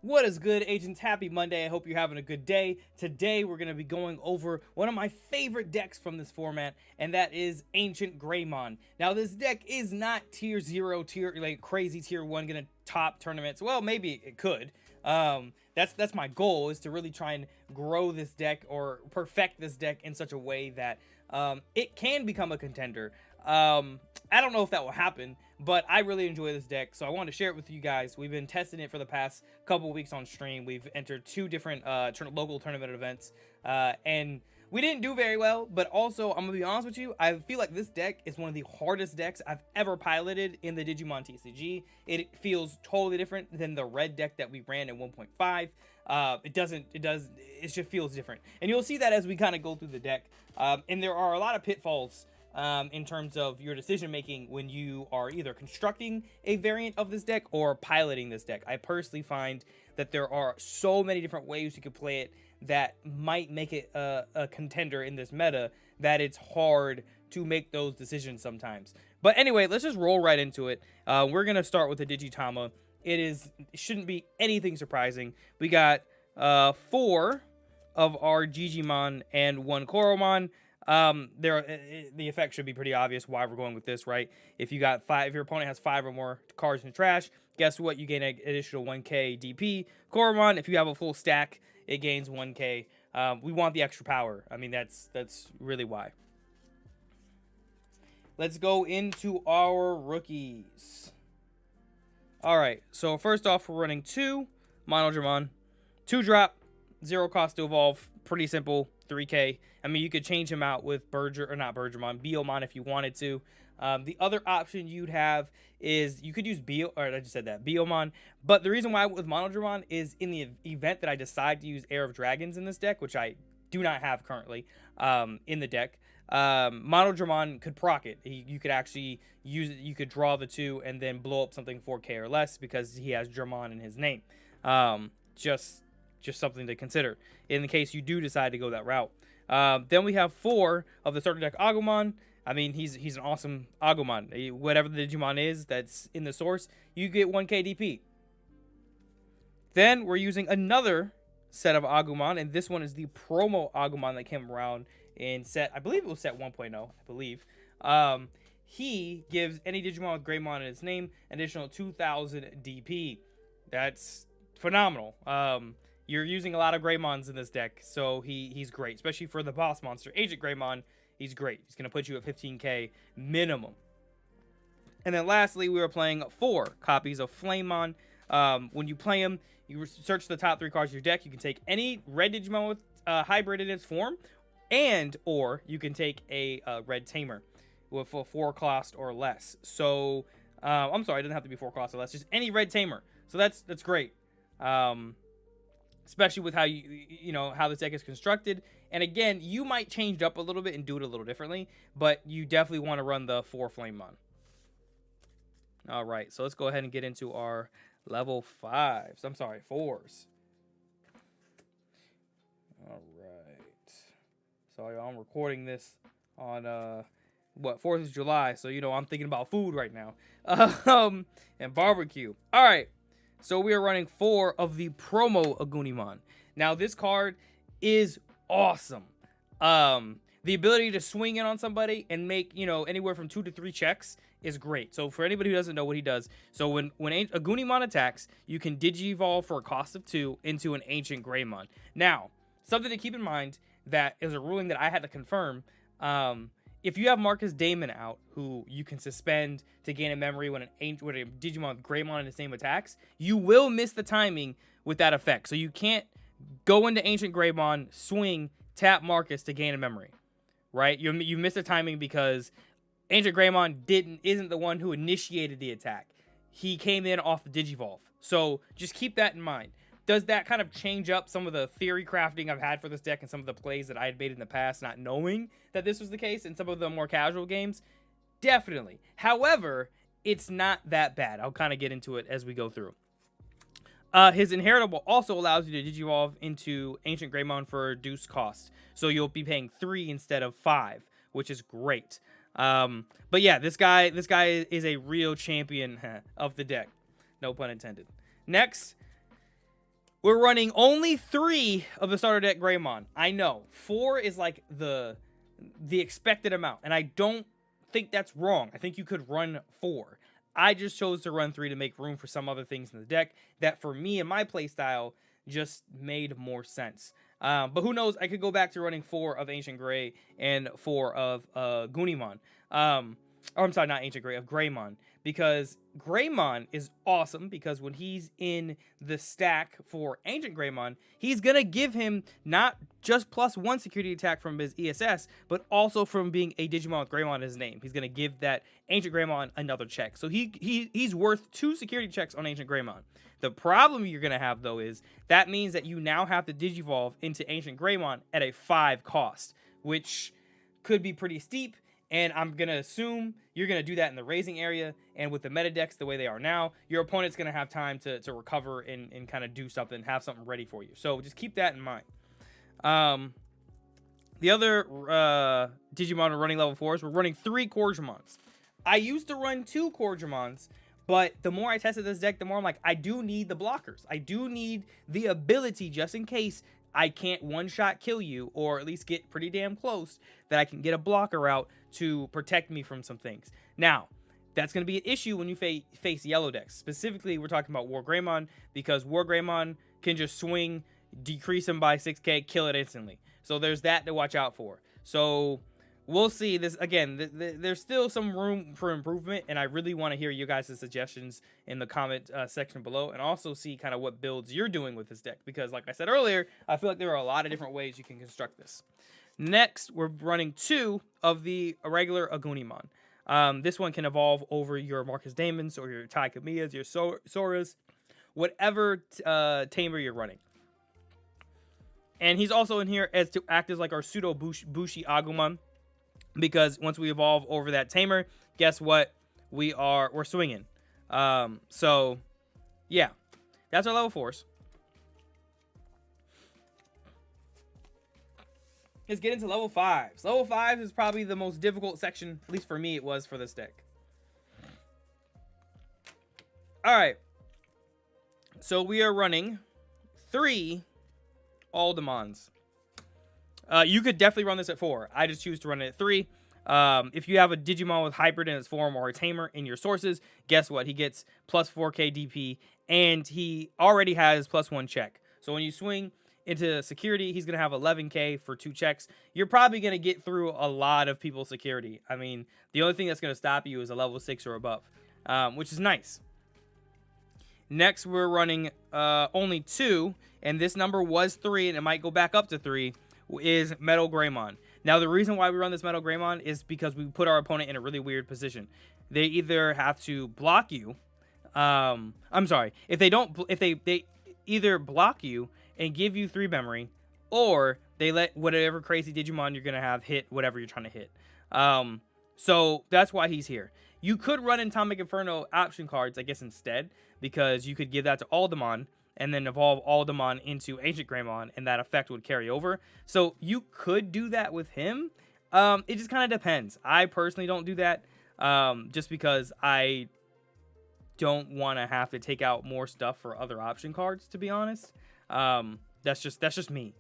What is good, agents? Happy Monday. I hope you're having a good day. Today, we're going to be going over one of my favorite decks from this format, and that is AncientGreymon. Now, this deck is not tier 0, like crazy tier 1, going to top tournaments. Well, maybe it could. That's my goal, is to really try and grow this deck or perfect this deck in such a way that it can become a contender. I don't know if that will happen, but I really enjoy this deck, so I want to share it with you guys. We've been testing it for the past couple weeks on stream. We've entered 2 different local tournament events, and we didn't do very well, but also, I'm going to be honest with you, I feel like this deck is one of the hardest decks I've ever piloted in the Digimon TCG. It feels totally different than the red deck that we ran in 1.5. It just feels different. And you'll see that as we kind of go through the deck. And there are a lot of pitfalls in terms of your decision making when you are either constructing a variant of this deck or piloting this deck. I personally find that there are so many different ways you could play it that might make it a contender in this meta that it's hard to make those decisions sometimes. But anyway, let's just roll right into it. We're going to start with the Digitama. It shouldn't be anything surprising. We got 4 of our Digimon and 1 Koromon. The effect should be pretty obvious why we're going with this, right? If your opponent has 5 or more cards in the trash, guess what? You gain an additional 1k DP. Koromon, if you have a full stack, it gains 1k. We want the extra power. I mean, that's really why. Let's go into our rookies. All right, so first off, we're running 2 Monodramon, 2 drop, 0 cost to evolve. Pretty simple, 3k. I mean, you could change him out with Biomon if you wanted to. The other option you'd have is you could use Biomon. But the reason why I went with Monodramon is in the event that I decide to use Heir of Dragons in this deck, which I do not have currently in the deck, Monodramon could proc it. You could actually use it. You could draw the 2 and then blow up something 4k or less because he has Dramon in his name. Just something to consider in the case you do decide to go that route. Then we have 4 of the starter deck Agumon. I mean, he's an awesome Agumon. Whatever the Digimon is that's in the source, you get 1k DP. Then we're using another set of Agumon, and this one is the promo Agumon that came around in set, I believe it was set 1.0, I believe. He gives any Digimon with Greymon in its name an additional 2000 DP. That's phenomenal. You're using a lot of Greymons in this deck, so he's great, especially for the boss monster, AncientGreymon. He's great. He's going to put you at 15k minimum. And then lastly, we were playing 4 copies of Flamemon. When you play him, you search the top 3 cards of your deck. You can take any red Digimon with hybrid in its form, or you can take a red Tamer with a 4 cost or less. So, I'm sorry, it doesn't have to be 4 cost or less. Just any red Tamer. So that's great. Especially with how how this deck is constructed. And again, you might change it up a little bit and do it a little differently, but you definitely want to run the 4 Flamemon. All right, so let's go ahead and get into our level 5s. I'm sorry, 4s. All right. So I'm recording this on 4th of July, so I'm thinking about food right now. And barbecue. All right. So we are running 4 of the promo Agunimon. Now this card is awesome. The ability to swing in on somebody and make, anywhere from 2 to 3 checks is great. So for anybody who doesn't know what he does, so when Agunimon attacks, you can Digivolve for a cost of 2 into an AncientGreymon. Now, something to keep in mind that is a ruling that I had to confirm. If you have Marcus Damon out, who you can suspend to gain a memory when a Digimon with Greymon in his name attacks, you will miss the timing with that effect. So you can't go into AncientGreymon, swing, tap Marcus to gain a memory, right? You miss the timing because AncientGreymon isn't the one who initiated the attack. He came in off the Digivolve. So just keep that in mind. Does that kind of change up some of the theory crafting I've had for this deck and some of the plays that I had made in the past, not knowing that this was the case in some of the more casual games? Definitely. However, it's not that bad. I'll kind of get into it as we go through. His Inheritable also allows you to Digivolve into AncientGreymon for reduced cost. So you'll be paying 3 instead of 5, which is great. But yeah, this guy is a real champion of the deck. No pun intended. Next, We're running only 3 of the starter deck Greymon. I know 4 is like the expected amount, and I don't think that's wrong. I think you could run 4. I just chose to run 3 to make room for some other things in the deck that for me and my playstyle just made more sense. But who knows? I could go back to running 4 of Ancient Grey and 4 of Agunimon. Or I'm sorry, not Ancient Grey, of Greymon. Because Greymon is awesome because when he's in the stack for Ancient Greymon, he's going to give him not just +1 security attack from his ESS, but also from being a Digimon with Greymon in his name. He's going to give that Ancient Greymon another check. So he's worth 2 security checks on Ancient Greymon. The problem you're going to have, though, is that means that you now have to Digivolve into Ancient Greymon at a 5 cost, which could be pretty steep. And I'm going to assume you're going to do that in the raising area. And with the meta decks the way they are now, your opponent's going to have time to recover and kind of do something, have something ready for you. So just keep that in mind. The other Digimon we're running level 4s, we're running 3 Corgimons. I used to run 2 Corgimons, but the more I tested this deck, the more I'm like, I do need the blockers. I do need the ability, just in case I can't one-shot kill you, or at least get pretty damn close, that I can get a blocker out to protect me from some things. Now, that's going to be an issue when you face yellow decks. Specifically, we're talking about War Greymon, because War Greymon can just swing, decrease him by 6k, kill it instantly. So there's that to watch out for. So we'll see. This again, there's still some room for improvement, and I really want to hear you guys' suggestions in the comment section below, and also see kind of what builds you're doing with this deck, because like I said earlier, I feel like there are a lot of different ways you can construct this. Next, we're running 2 of the Irregular Agunimon. This one can evolve over your Marcus Daemons or your Tai Kamiyas, your Soras, whatever tamer you're running. And he's also in here as to act as like our pseudo Bushi Agumon, because once we evolve over that tamer, guess what? We're swinging. So yeah, that's our level 4s. Let's get into level 5s. Level 5 is probably the most difficult section, at least for me it was, for this deck. Alright. So we are running 3 Aldemons. You could definitely run this at 4. I just choose to run it at 3. If you have a Digimon with hybrid in its form or a tamer in your sources, guess what? He gets plus 4k DP, and he already has +1 check. So when you swing into security, he's going to have 11k for 2 checks. You're probably going to get through a lot of people's security. I mean, the only thing that's going to stop you is a level 6 or above, which is nice. Next, we're running only 2, and this number was 3, and it might go back up to 3, is Metal Greymon. Now, the reason why we run this Metal Greymon is because we put our opponent in a really weird position. They either have to block you. I'm sorry. If they either block you and give you 3 memory, or they let whatever crazy Digimon you're going to have hit whatever you're trying to hit. So that's why he's here. You could run Atomic Inferno option cards, I guess, instead, because you could give that to Aldemon and then evolve Aldemon into Ancient Greymon, and that effect would carry over. So you could do that with him. It just kind of depends. I personally don't do that, just because I don't want to have to take out more stuff for other option cards, to be honest. That's just me.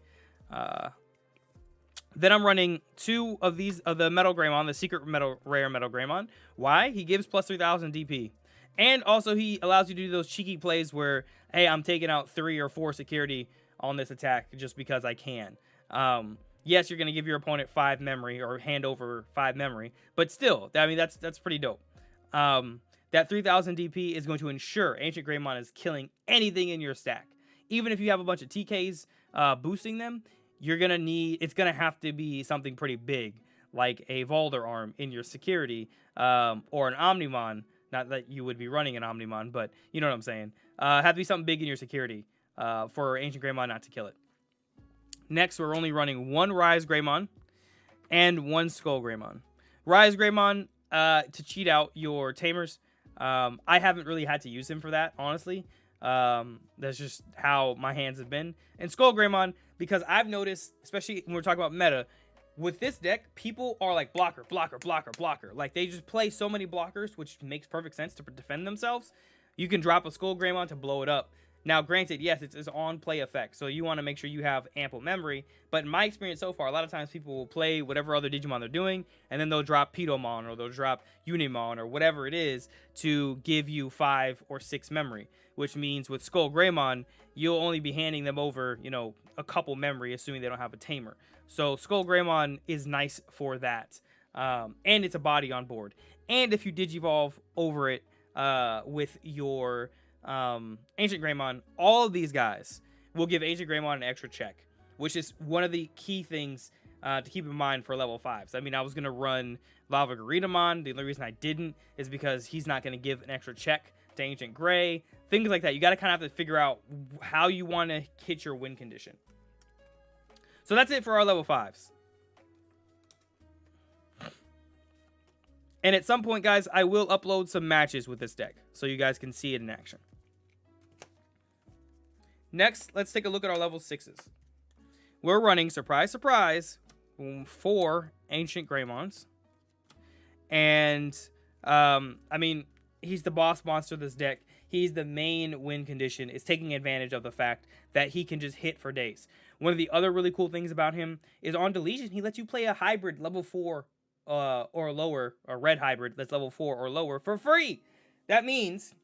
Then I'm running 2 of these of the Metal Greymon, the secret rare Metal Greymon. Why? He gives plus 3000 DP. And also he allows you to do those cheeky plays where, hey, I'm taking out 3 or 4 security on this attack just because I can. Yes, you're going to give your opponent 5 memory or hand over 5 memory, but still, I mean, that's pretty dope. That 3000 DP is going to ensure Ancient Greymon is killing anything in your stack. Even if you have a bunch of TKs boosting them, it's going to have to be something pretty big, like a Volder Arm in your security, or an Omnimon. Not that you would be running an Omnimon, but you know what I'm saying. Have to be something big in your security for Ancient Greymon not to kill it. Next, we're only running 1 Rise Greymon and 1 Skull Greymon. Rise Greymon, to cheat out your Tamers. I haven't really had to use him for that, honestly. That's just how my hands have been. And Skull Greymon, because I've noticed, especially when we're talking about meta, with this deck, people are like blocker, blocker, blocker, blocker. Like, they just play so many blockers, which makes perfect sense to defend themselves. You can drop a Skull Greymon to blow it up. Now, granted, yes, it's on play effect, so you want to make sure you have ample memory. But in my experience so far, a lot of times people will play whatever other Digimon they're doing, and then they'll drop Pidomon or they'll drop Unimon or whatever it is to give you 5 or 6 memory. Which means with Skull Greymon, you'll only be handing them over, you know, a couple memory, assuming they don't have a tamer. So Skull Greymon is nice for that, and it's a body on board. And if you Digivolve over it with your Ancient Greymon, all of these guys will give Ancient Greymon an extra check, which is one of the key things to keep in mind for level 5s. I mean, I was going to run Lava Agunimon. The only reason I didn't is because he's not going to give an extra check to Ancient Grey. Things like that. You got to kind of have to figure out how you want to hit your win condition. So that's it for our level 5s. And at some point, guys, I will upload some matches with this deck so you guys can see it in action. Next, let's take a look at our level 6s. We're running, surprise, surprise, 4 Ancient Greymons. And, I mean, he's the boss monster of this deck. He's the main win condition, is taking advantage of the fact that he can just hit for days. One of the other really cool things about him is on deletion, he lets you play a hybrid level 4 or lower, a red hybrid that's level 4 or lower for free. That means,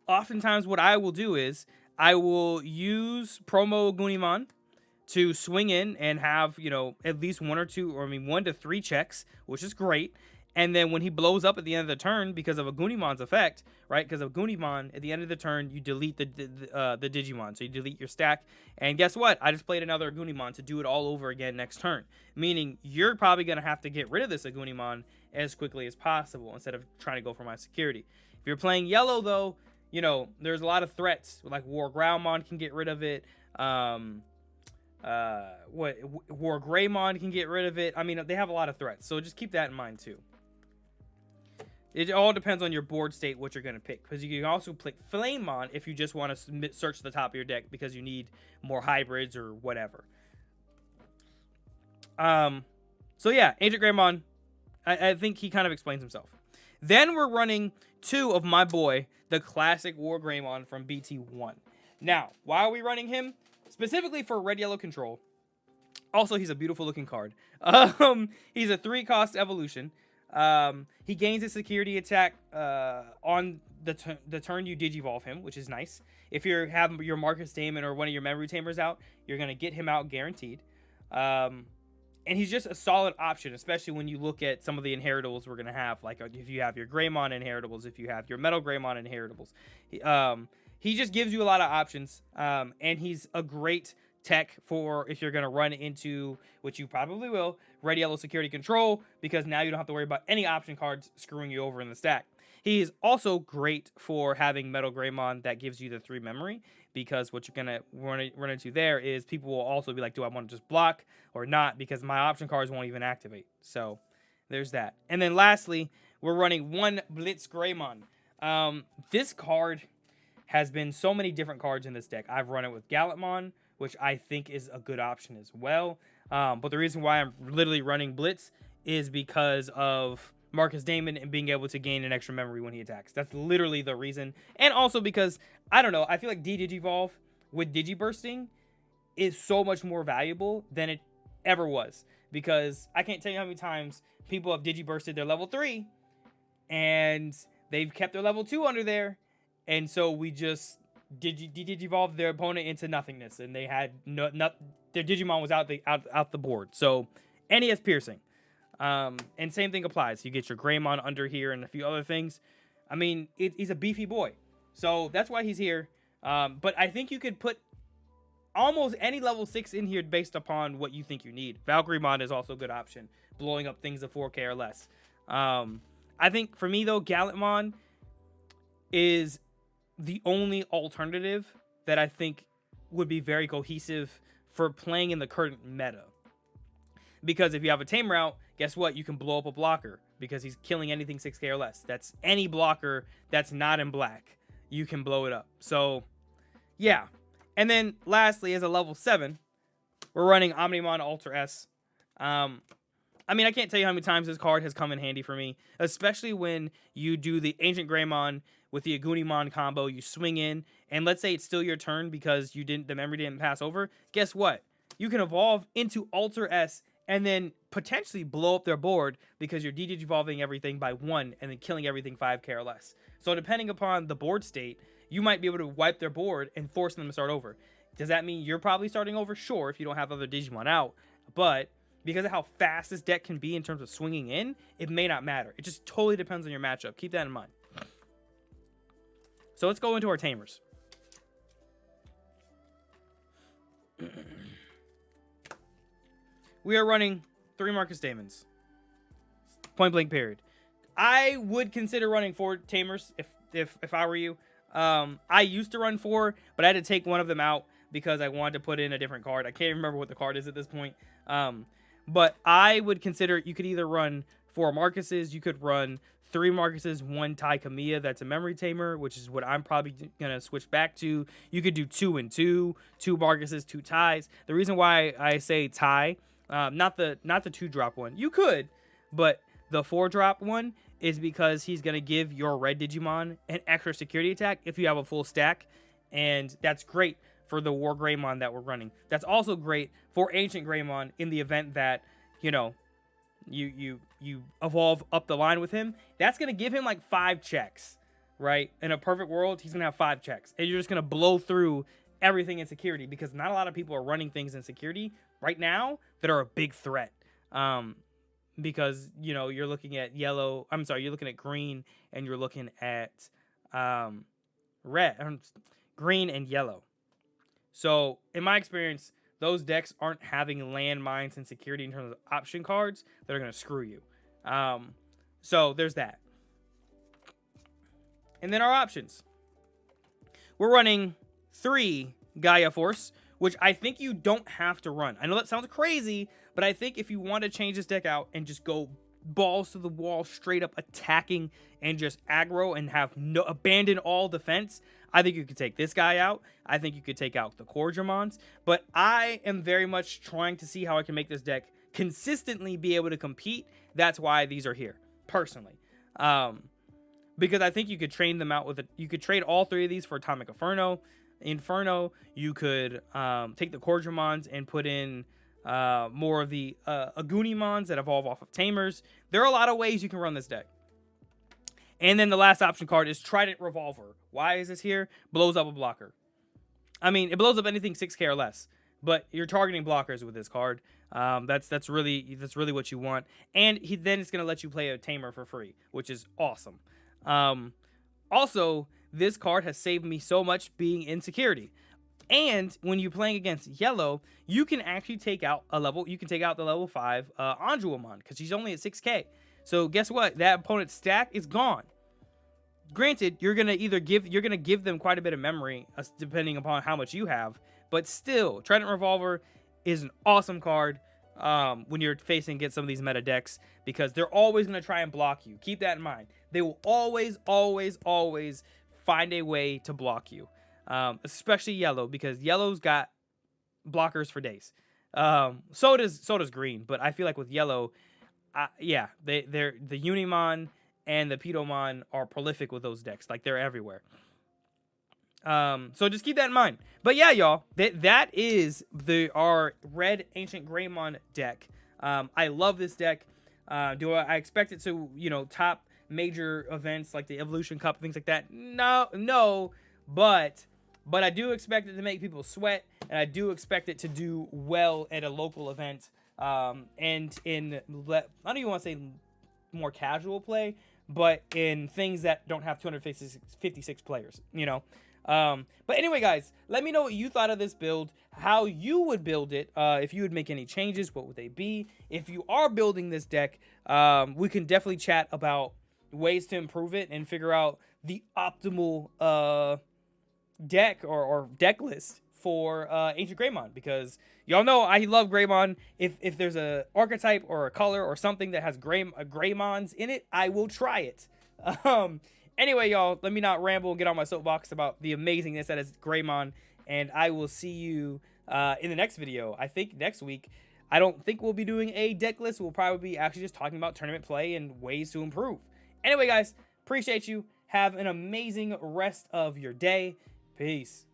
oftentimes what I will do is, I will use promo Agunimon to swing in and have, you know, at least 1 to 3 checks, which is great. And then when he blows up at the end of the turn because of Agunimon's effect, right? Because of Agunimon, at the end of the turn, you delete the Digimon. So you delete your stack. And guess what? I just played another Agunimon to do it all over again next turn. Meaning you're probably going to have to get rid of this Agunimon as quickly as possible instead of trying to go for my security. If you're playing yellow, though, you know, there's a lot of threats. Like War Groundmon can get rid of it. War Greymon can get rid of it. I mean, they have a lot of threats. So just keep that in mind, too. It all depends on your board state what you're going to pick. Because you can also pick Flamemon if you just want to search the top of your deck because you need more hybrids or whatever. So yeah, Ancient Greymon, I think he kind of explains himself. Then we're running 2 of my boy, the classic War Greymon from BT1. Now, why are we running him? Specifically for red yellow control. Also, he's a beautiful looking card. He's a 3-cost evolution. He gains a security attack on the turn you Digivolve him, which is nice. If you have your Marcus Damon or one of your memory tamers out, you're going to get him out guaranteed. And he's just a solid option, especially when you look at some of the inheritables we're going to have. Like if you have your Greymon inheritables, if you have your Metal Greymon inheritables. He just gives you a lot of options. And he's a great tech for if you're going to run into, which you probably will, red yellow security control, because now you don't have to worry about any option cards screwing you over in the stack. He is also great for having Metal Greymon that gives you the 3 memory, because what you're going to run into there is people will also be like, do I want to just block or not, because my option cards won't even activate. So there's that. And then lastly, we're running 1 Blitz Greymon. This card has been so many different cards in this deck. I've run it with Gallantmon, which I think is a good option as well. But the reason why I'm literally running Blitz is because of Marcus Damon and being able to gain an extra memory when he attacks. That's literally the reason. And also because, I don't know, I feel like Digivolve with Digibursting is so much more valuable than it ever was. Because I can't tell you how many times people have Digibursted their level 3 and they've kept their level 2 under there. And so we just Digivolve their opponent into nothingness, and they had their Digimon was out the board. So, and he has piercing, and same thing applies. You get your Greymon under here and a few other things. I mean, he's a beefy boy, so that's why he's here. But I think you could put almost any level 6 in here based upon what you think you need. Valkyremon is also a good option, blowing up things of 4K or less. I think for me though, Gallantmon is the only alternative that I think would be very cohesive for playing in the current meta. Because if you have a Tamer out, guess what? You can blow up a blocker because he's killing anything 6K or less. That's any blocker that's not in black. You can blow it up. So, yeah. And then lastly, as a level 7, we're running Omnimon Alter S. I mean, I can't tell you how many times this card has come in handy for me, especially when you do the Ancient Greymon with the Agunimon combo. You swing in and let's say it's still your turn because the memory didn't pass over, guess what? You can evolve into Alter S and then potentially blow up their board because you're de-evolving everything by 1 and then killing everything 5k or less. So depending upon the board state, you might be able to wipe their board and force them to start over. Does that mean you're probably starting over? Sure, if you don't have other Digimon out. But because of how fast this deck can be in terms of swinging in, it may not matter. It just totally depends on your matchup. Keep that in mind. So let's go into our Tamers. We are running 3 Marcus Daemons. Point blank period. I would consider running 4 Tamers if I were you. I used to run 4, but I had to take one of them out because I wanted to put in a different card. I can't remember what the card is at this point. But I would consider, you could either run 4 Marcuses, you could run 3 Marcuses, 1 Tai Kamiya, that's a memory tamer, which is what I'm probably going to switch back to. You could do 2 and 2, 2 Marcuses, 2 Tais. The reason why I say Tai, not the 2-drop one, you could, but the 4-drop one is because he's going to give your red Digimon an extra security attack if you have a full stack, and that's great for the War Greymon that we're running. That's also great for Ancient Greymon in the event that, you know, you evolve up the line with him. That's going to give him like 5 checks, right? In a perfect world, he's going to have 5 checks, and you're just going to blow through everything in security because not a lot of people are running things in security right now that are a big threat. Because, you know, you're looking at you're looking at green, and you're looking at green and yellow. So, in my experience, those decks aren't having landmines and security in terms of option cards that are going to screw you. So, there's that. And then our options. We're running 3 Gaia Force, which I think you don't have to run. I know that sounds crazy, but I think if you want to change this deck out and just go balls to the wall, straight up attacking and just aggro and abandon all defense, I think you could take this guy out. I think you could take out the Corjamons, but I am very much trying to see how I can make this deck consistently be able to compete. That's why these are here, personally. Because I think you could train them out you could trade all 3 of these for Atomic Inferno. You could take the Corjamons and put in more of the Agunimons that evolve off of Tamers. There are a lot of ways you can run this deck. And then the last option card is Trident Revolver. Why is this here? Blows up a blocker. I mean, it blows up anything 6k or less, but you're targeting blockers with this card. That's really what you want. And then it's going to let you play a Tamer for free, which is awesome. Also, this card has saved me so much being in security. And when you're playing against yellow, you can actually take out the level 5 Anjuamon, because she's only at 6k. So guess what? That opponent's stack is gone. Granted, you're gonna give them quite a bit of memory, depending upon how much you have. But still, Trident Revolver is an awesome card when you're facing against some of these meta decks, because they're always gonna try and block you. Keep that in mind. They will always find a way to block you. Especially yellow, because yellow's got blockers for days. So does green, but I feel like with yellow, the Unimon and the Pidomon are prolific with those decks. Like, they're everywhere. So just keep that in mind. But yeah, y'all, that is our red Ancient Greymon deck. I love this deck. Do I expect it to, top major events like the Evolution Cup, things like that? No, but I do expect it to make people sweat, and I do expect it to do well at a local event, and I don't even want to say more casual play, but in things that don't have 256 players, But anyway, guys, let me know what you thought of this build, how you would build it, if you would make any changes, what would they be? If you are building this deck, we can definitely chat about ways to improve it and figure out the optimal deck or deck list for Ancient Greymon, because y'all know I love Greymon. If there's a archetype or a color or something that has Greymons in it, I will try it. Anyway, y'all, let me not ramble and get on my soapbox about the amazingness that is Greymon, and I will see you in the next video. I think next week. I don't think we'll be doing a deck list. We'll probably be actually just talking about tournament play and ways to improve. Anyway, guys, appreciate you. Have an amazing rest of your day. Peace.